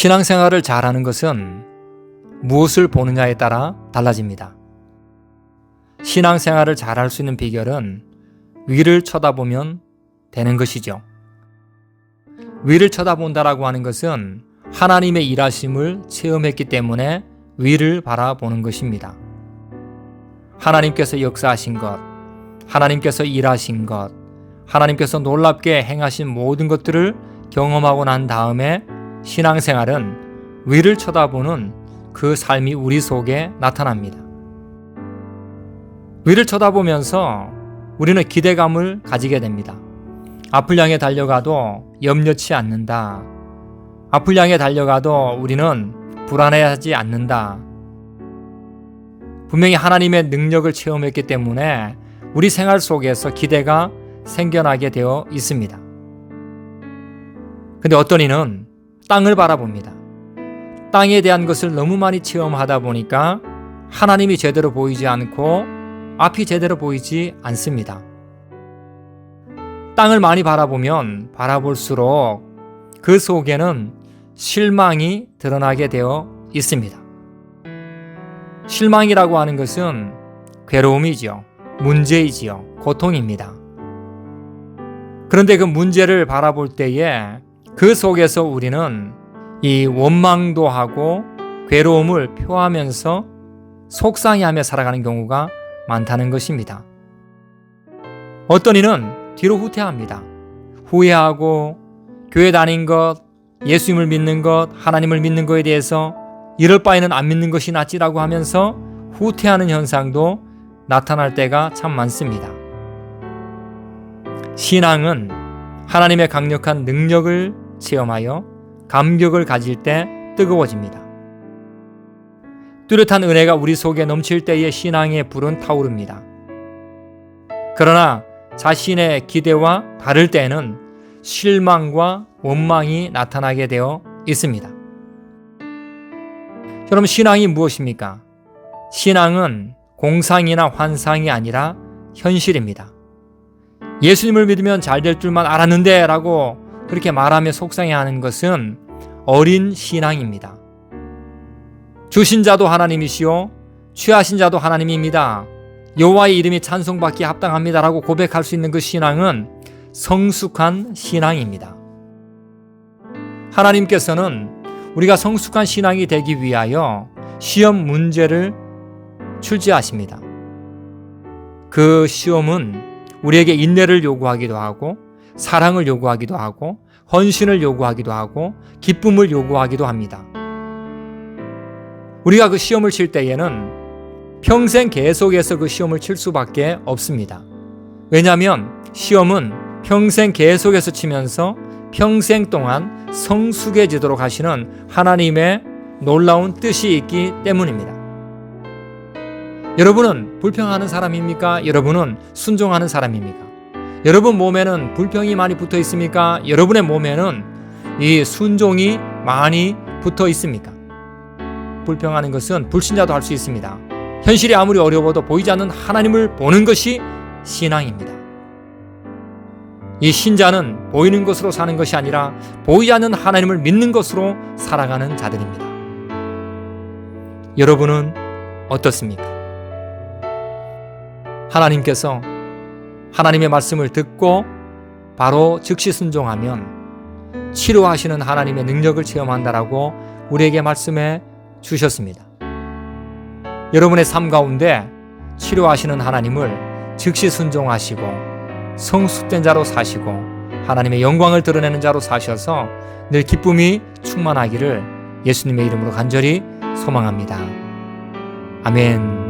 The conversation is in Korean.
신앙생활을 잘하는 것은 무엇을 보느냐에 따라 달라집니다. 신앙생활을 잘할 수 있는 비결은 위를 쳐다보면 되는 것이죠. 위를 쳐다본다라고 하는 것은 하나님의 일하심을 체험했기 때문에 위를 바라보는 것입니다. 하나님께서 역사하신 것, 하나님께서 일하신 것, 하나님께서 놀랍게 행하신 모든 것들을 경험하고 난 다음에 신앙생활은 위를 쳐다보는 그 삶이 우리 속에 나타납니다. 위를 쳐다보면서 우리는 기대감을 가지게 됩니다. 앞을 향해 달려가도 염려치 않는다. 앞을 향해 달려가도 우리는 불안해하지 않는다. 분명히 하나님의 능력을 체험했기 때문에 우리 생활 속에서 기대가 생겨나게 되어 있습니다. 근데 어떤 이는 땅을 바라봅니다. 땅에 대한 것을 너무 많이 체험하다 보니까 하나님이 제대로 보이지 않고 앞이 제대로 보이지 않습니다. 땅을 많이 바라보면 바라볼수록 그 속에는 실망이 드러나게 되어 있습니다. 실망이라고 하는 것은 괴로움이지요. 문제이지요. 고통입니다. 그런데 그 문제를 바라볼 때에 그 속에서 우리는 이 원망도 하고 괴로움을 표하면서 속상해하며 살아가는 경우가 많다는 것입니다. 어떤 이는 뒤로 후퇴합니다. 후회하고 교회 다닌 것, 예수님을 믿는 것, 하나님을 믿는 것에 대해서 이럴 바에는 안 믿는 것이 낫지라고 하면서 후퇴하는 현상도 나타날 때가 참 많습니다. 신앙은 하나님의 강력한 능력을 체험하여 감격을 가질 때 뜨거워집니다. 뚜렷한 은혜가 우리 속에 넘칠 때의 신앙의 불은 타오릅니다. 그러나 자신의 기대와 다를 때에는 실망과 원망이 나타나게 되어 있습니다. 여러분, 신앙이 무엇입니까? 신앙은 공상이나 환상이 아니라 현실입니다. 예수님을 믿으면 잘 될 줄만 알았는데 라고 그렇게 말하며 속상해하는 것은 어린 신앙입니다. 주신 자도 하나님이시오 취하신 자도 하나님입니다. 여호와의 이름이 찬송받기에 합당합니다라고 고백할 수 있는 그 신앙은 성숙한 신앙입니다. 하나님께서는 우리가 성숙한 신앙이 되기 위하여 시험 문제를 출제하십니다. 그 시험은 우리에게 인내를 요구하기도 하고 사랑을 요구하기도 하고 헌신을 요구하기도 하고 기쁨을 요구하기도 합니다. 우리가 그 시험을 칠 때에는 평생 계속해서 그 시험을 칠 수밖에 없습니다. 왜냐하면 시험은 평생 계속해서 치면서 평생 동안 성숙해지도록 하시는 하나님의 놀라운 뜻이 있기 때문입니다. 여러분은 불평하는 사람입니까? 여러분은 순종하는 사람입니까? 여러분 몸에는 불평이 많이 붙어 있습니까? 여러분의 몸에는 이 순종이 많이 붙어 있습니까? 불평하는 것은 불신자도 할 수 있습니다. 현실이 아무리 어려워도 보이지 않는 하나님을 보는 것이 신앙입니다. 이 신자는 보이는 것으로 사는 것이 아니라 보이지 않는 하나님을 믿는 것으로 살아가는 자들입니다. 여러분은 어떻습니까? 하나님께서 하나님의 말씀을 듣고 바로 즉시 순종하면 치료하시는 하나님의 능력을 체험한다라고 우리에게 말씀해 주셨습니다. 여러분의 삶 가운데 치료하시는 하나님을 즉시 순종하시고 성숙된 자로 사시고 하나님의 영광을 드러내는 자로 사셔서 늘 기쁨이 충만하기를 예수님의 이름으로 간절히 소망합니다. 아멘.